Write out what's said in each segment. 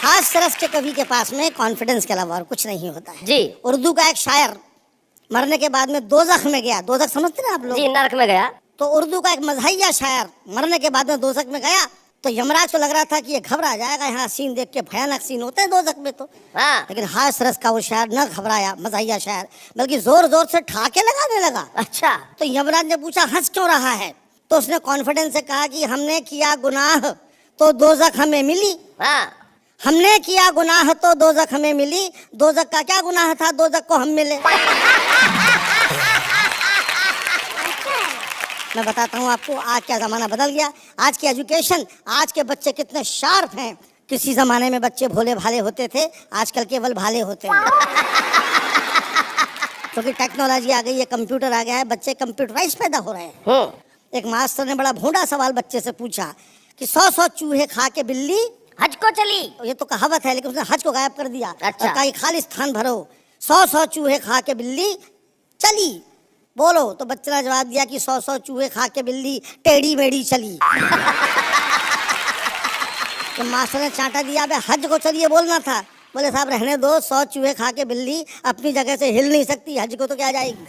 हास्य रस के कवि के पास में कॉन्फिडेंस के अलावा और कुछ नहीं होता है जी। उर्दू का एक शायर मरने के बाद में दोजख में गया। दोजख समझते हैं आप लोग? जी, नरक में गया। तो उर्दू का एक मजहिया शायर मरने के बाद में दोजख में गया तो यमराज को लग रहा था कि ये घबरा जाएगा, यहाँ सीन देख के भयानक सीन होते हैं दोजख में तो। हाँ। लेकिन हास्य रस का वो शायर न घबराया, मजहिया शायर, बल्कि जोर जोर से ठाके लगाने लगा। अच्छा। तो यमराज ने पूछा हंस क्यों रहा है? तो उसने कॉन्फिडेंस से कहा कि हमने किया गुनाह तो दोजख हमें मिली। हाँ। हमने किया गुनाह तो दोजख हमें मिली। दोजख का क्या गुनाह था दोजख को हम मिले? मैं बताता हूँ आपको, आज क्या जमाना बदल गया। आज की एजुकेशन, आज के बच्चे कितने शार्प हैं। किसी जमाने में बच्चे भोले भाले होते थे, आजकल केवल भाले होते हैं। क्योंकि टेक्नोलॉजी आ गई है, कंप्यूटर आ गया है, बच्चे कंप्यूटराइज पैदा हो रहे हैं। एक मास्टर ने बड़ा भोंडा सवाल बच्चे से पूछा कि 100 चूहे खा के बिल्ली हज को चली। ये तो कहावत है, लेकिन उसने हज को गायब कर दिया। अच्छा। और कहा खाली स्थान भरो। 100 चूहे खा के बिल्ली चली, बोलो। तो बच्चे ने जवाब दिया कि 100 चूहे खा के बिल्ली टेढ़ी मेढ़ी चली। तो मास्टर ने चांटा दिया, बे हज को चलिए बोलना था। बोले साहब रहने दो, 100 चूहे खा के बिल्ली अपनी जगह से हिल नहीं सकती, हज को तो क्या जाएगी।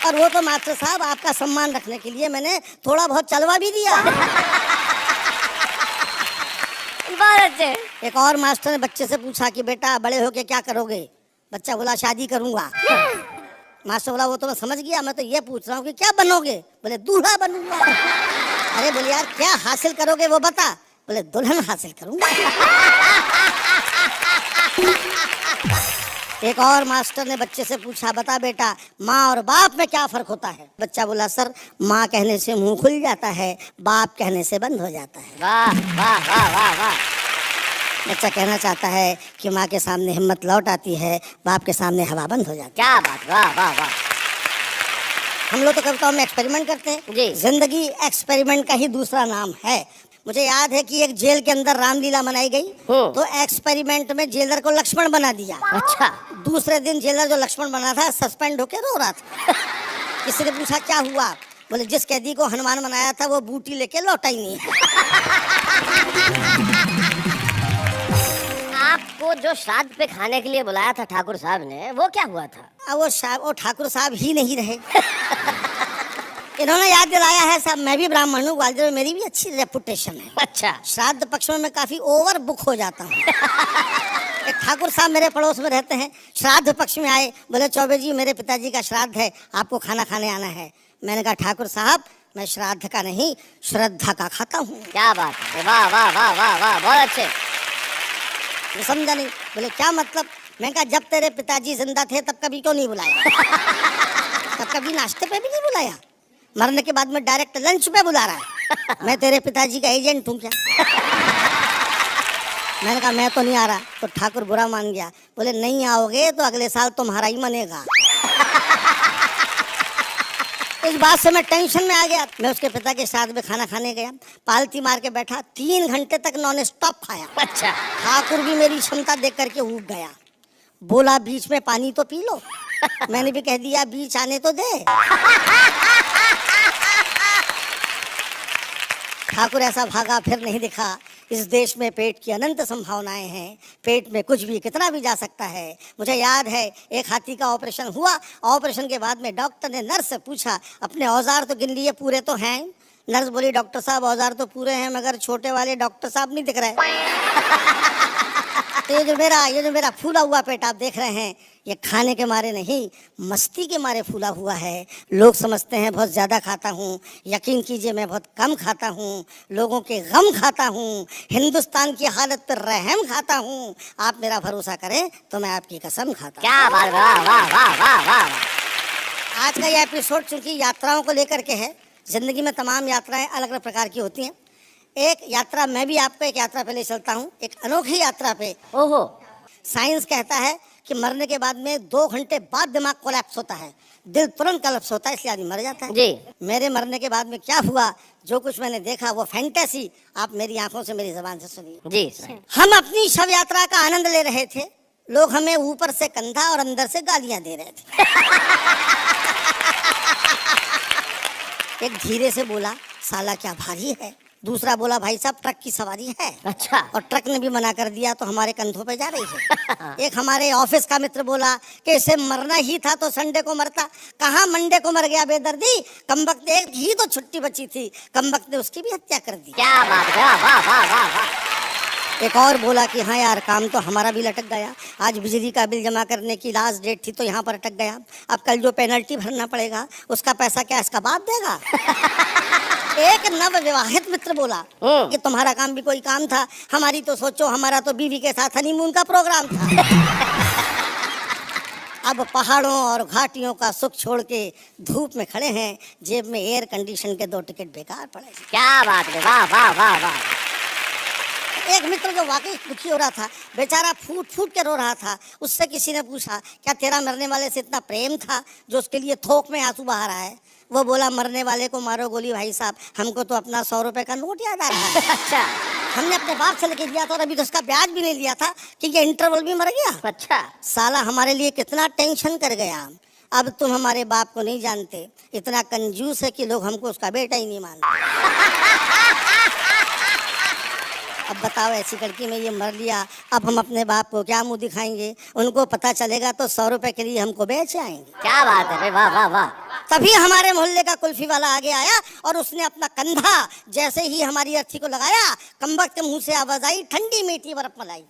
और वो तो मास्टर साहब आपका सम्मान रखने के लिए मैंने थोड़ा बहुत चलवा भी दिया। बहुत अच्छे। एक और मास्टर ने बच्चे से पूछा कि बेटा बड़े होके क्या करोगे? बच्चा बोला शादी करूंगा। मास्टर बोला वो तो मैं समझ गया, मैं तो ये पूछ रहा हूँ कि क्या बनोगे? बोले दूल्हा बनूंगा। अरे बोले यार क्या हासिल करोगे वो बता? बोले दुल्हन हासिल करूंगा। एक और मास्टर ने बच्चे से पूछा बता बेटा माँ और बाप में क्या फर्क होता है? बच्चा बोला सर माँ कहने से मुंह खुल जाता है, बाप कहने से बंद हो जाता है। वाह वाह वाह वाह वाह। बच्चा कहना चाहता है कि माँ के सामने हिम्मत लौट आती है, बाप के सामने हवा बंद हो जाती है। क्या बात, वाह वाह वाह। हम लोग तो कविताओं में एक्सपेरिमेंट करते हैं जी। जिंदगी एक्सपेरिमेंट का ही दूसरा नाम है। मुझे याद है कि एक जेल के अंदर रामलीला मनाई गई तो एक्सपेरिमेंट में जेलर को लक्ष्मण बना दिया। अच्छा। दूसरे दिन जेलर जो लक्ष्मण बना था सस्पेंड होके रो रहा था। किसी ने पूछा क्या हुआ? बोले जिस कैदी को हनुमान बनाया था वो बूटी लेके लौटा ही नहीं। आपको जो श्राद्ध पे खाने के लिए बुलाया था ठाकुर साहब ने, वो क्या हुआ था? अब वो ठाकुर साहब ही नहीं रहे। इन्होंने याद दिलाया है साहब, मैं भी ब्राह्मण हूँ, ग्वालियर में मेरी भी अच्छी रेपुटेशन है। अच्छा। श्राद्ध पक्ष में मैं काफी ओवर बुक हो जाता हूँ। एक ठाकुर साहब मेरे पड़ोस में रहते हैं, श्राद्ध पक्ष में आए, बोले चौबे जी मेरे पिताजी का श्राद्ध है, आपको खाना खाने आना है। मैंने कहा ठाकुर साहब मैं श्राद्ध का नहीं श्रद्धा का खाता हूँ। क्या बात है, वाह वाह वाह वाह वाह, बहुत अच्छे। ये समझा नहीं। बोले क्या मतलब? मैं कहा जब तेरे पिताजी जिंदा थे तब कभी क्यों नहीं बुलाया? तब कभी नाश्ते पे भी नहीं बुलाया, मरने के बाद में डायरेक्ट लंच पे बुला रहा है। मैं तेरे पिताजी का एजेंट हूँ क्या? मैंने कहा मैं तो नहीं आ रहा। तो ठाकुर बुरा मान गया, बोले नहीं आओगे तो अगले साल तुम्हारा ही मनेगा। इस बात से मैं टेंशन में आ गया। मैं उसके पिता के साथ में खाना खाने गया, पालती मार के बैठा, 3 घंटे तक नॉन स्टॉप खाया। अच्छा। ठाकुर भी मेरी क्षमता देख करके ऊब गया, बोला बीच में पानी तो पी लो। मैंने भी कह दिया बीच आने तो दे। ठाकुर ऐसा भागा फिर नहीं दिखा। इस देश में पेट की अनंत संभावनाएं हैं, पेट में कुछ भी कितना भी जा सकता है। मुझे याद है एक हाथी का ऑपरेशन हुआ, ऑपरेशन के बाद में डॉक्टर ने नर्स से पूछा अपने औजार तो गिन लिए, पूरे तो हैं? नर्स बोली डॉक्टर साहब औजार तो पूरे हैं मगर छोटे वाले डॉक्टर साहब नहीं दिख रहे। तो ये जो मेरा फूला हुआ पेट आप देख रहे हैं, ये खाने के मारे नहीं मस्ती के मारे फूला हुआ है। लोग समझते हैं बहुत ज़्यादा खाता हूँ, यकीन कीजिए मैं बहुत कम खाता हूँ। लोगों के गम खाता हूँ, हिंदुस्तान की हालत पर रहम खाता हूँ। आप मेरा भरोसा करें तो मैं आपकी कसम खाता हूँ। क्या बात, वाह वाह वाह वाह वाह। आज का ये एपिसोड चूंकि यात्राओं को लेकर के है, जिंदगी में तमाम यात्राएं अलग अलग प्रकार की होती हैं। एक यात्रा मैं भी आपको एक यात्रा पे ले चलता हूँ, एक अनोखी यात्रा पे। ओहो। साइंस कहता है कि मरने के बाद में 2 घंटे बाद दिमाग कोलैप्स होता है, दिल तुरंत कोलैप्स होता है, इसलिए आदमी मर जाता है। जी। मेरे मरने के बाद में क्या हुआ, जो कुछ मैंने देखा वो फैंटेसी आप मेरी आंखों से मेरी जुबान से सुनिए। जी। हम अपनी शव यात्रा का आनंद ले रहे थे, लोग हमें ऊपर से कंधा और अंदर से गालियां दे रहे थे। एक धीरे से बोला साला क्या भारी है, दूसरा बोला भाई साहब ट्रक की सवारी है। अच्छा। और ट्रक ने भी मना कर दिया तो हमारे कंधों पे जा रही है। एक हमारे ऑफिस का मित्र बोला कि इसे मरना ही था तो संडे को मरता, कहाँ मंडे को मर गया बेदर्दी, कमबख्त एक ही तो छुट्टी बची थी, कमबख्त ने उसकी भी हत्या कर दी। क्या बात है, वाह वाह वाह वाह वाह। एक और बोला कि हाँ यार काम तो हमारा भी लटक गया, आज बिजली का बिल जमा करने की लास्ट डेट थी तो यहाँ पर अटक गया, अब कल जो पेनल्टी भरना पड़ेगा उसका पैसा क्या इसका बाप देगा। एक नव विवाहित मित्र बोला कि तुम्हारा काम भी कोई काम था, हमारी तो सोचो, हमारा तो बीवी के साथ हनीमून का प्रोग्राम था। अब पहाड़ों और घाटियों का सुख छोड़ के धूप में खड़े हैं, जेब में एयर कंडीशन के 2 टिकट बेकार पड़े। क्या बात है, वाह वाह वाह वाह। एक मित्र जो वाकई दुखी हो रहा था, बेचारा फूट फूट के रो रहा था, उससे किसी ने पूछा क्या तेरा मरने वाले से इतना प्रेम था जो उसके लिए थोक में आंसू बहा रहा है। वो बोला मरने वाले को मारो गोली भाई साहब, हमको तो अपना 100 रुपए का नोट याद आ रहा है। अच्छा। हमने अपने बाप से लेके दिया था और अभी तो उसका ब्याज भी नहीं लिया था कि ये इंटरवल भी मर गया। अच्छा। साला हमारे लिए कितना टेंशन कर गया। अब तुम हमारे बाप को नहीं जानते, इतना कंजूस है कि लोग हमको उसका बेटा ही नहीं मानते। अब बताओ ऐसी लड़की में ये मर लिया, अब हम अपने बाप को क्या मुंह दिखाएंगे, उनको पता चलेगा तो 100 रुपए के लिए हमको बेच आएंगे। क्या बात है, वाह वाह वाह। तभी हमारे मोहल्ले का कुल्फी वाला आगे आया और उसने अपना कंधा जैसे ही हमारी अर्थी को लगाया, कमबख्त के मुंह से आवाज आई ठंडी मीठी बर्फ मलाई।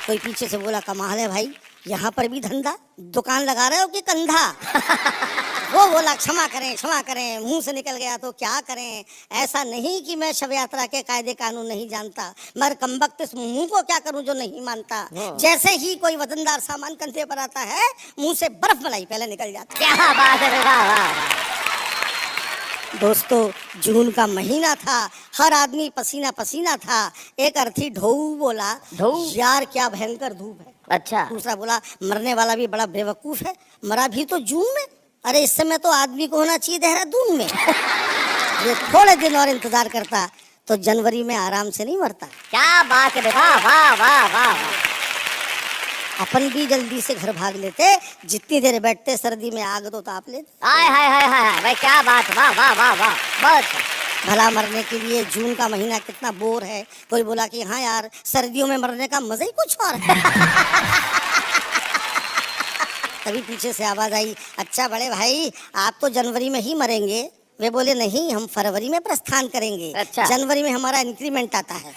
कोई पीछे से बोला कमाल है भाई, यहाँ पर भी धंधा, दुकान लगा रहे हो कि कंधा। वो बोला क्षमा करें, मुंह से निकल गया तो क्या करें, ऐसा नहीं कि मैं शव यात्रा के कायदे कानून नहीं जानता, मगर कमबख्त इस मुंह को क्या करूं जो नहीं मानता। जैसे ही कोई वजनदार सामान कंधे पर आता है, मुंह से बर्फ मलाई पहले निकल जाती। क्या बात है, वाह वाह। दोस्तों जून का महीना था, हर आदमी पसीना पसीना था। एक अर्थी ढोऊ बोला ढोऊ? यार क्या भयंकर धूप है। अच्छा। दूसरा बोला मरने वाला भी बड़ा बेवकूफ है, मरा भी तो जून में, अरे इस समय तो आदमी को होना चाहिए देहरादून में। ये थोड़े दिन और इंतजार करता तो जनवरी में आराम से नहीं मरता। क्या बात है, वाह वाह वाह वाह। अपन भी जल्दी से घर भाग लेते, जितनी देर बैठते सर्दी में आग तो ताप लेते। हाय हाय हाय हाय, भाई क्या बात, वाह वाह वाह वाह, बहुत। भला मरने के लिए जून का महीना कितना बोर है। कोई बोला कि हाँ यार सर्दियों में मरने का मजा ही कुछ और है। तभी पीछे से आवाज आई अच्छा बड़े भाई आप तो जनवरी में ही मरेंगे। वे बोले नहीं हम फरवरी में प्रस्थान करेंगे। अच्छा। जनवरी में हमारा इंक्रीमेंट आता है।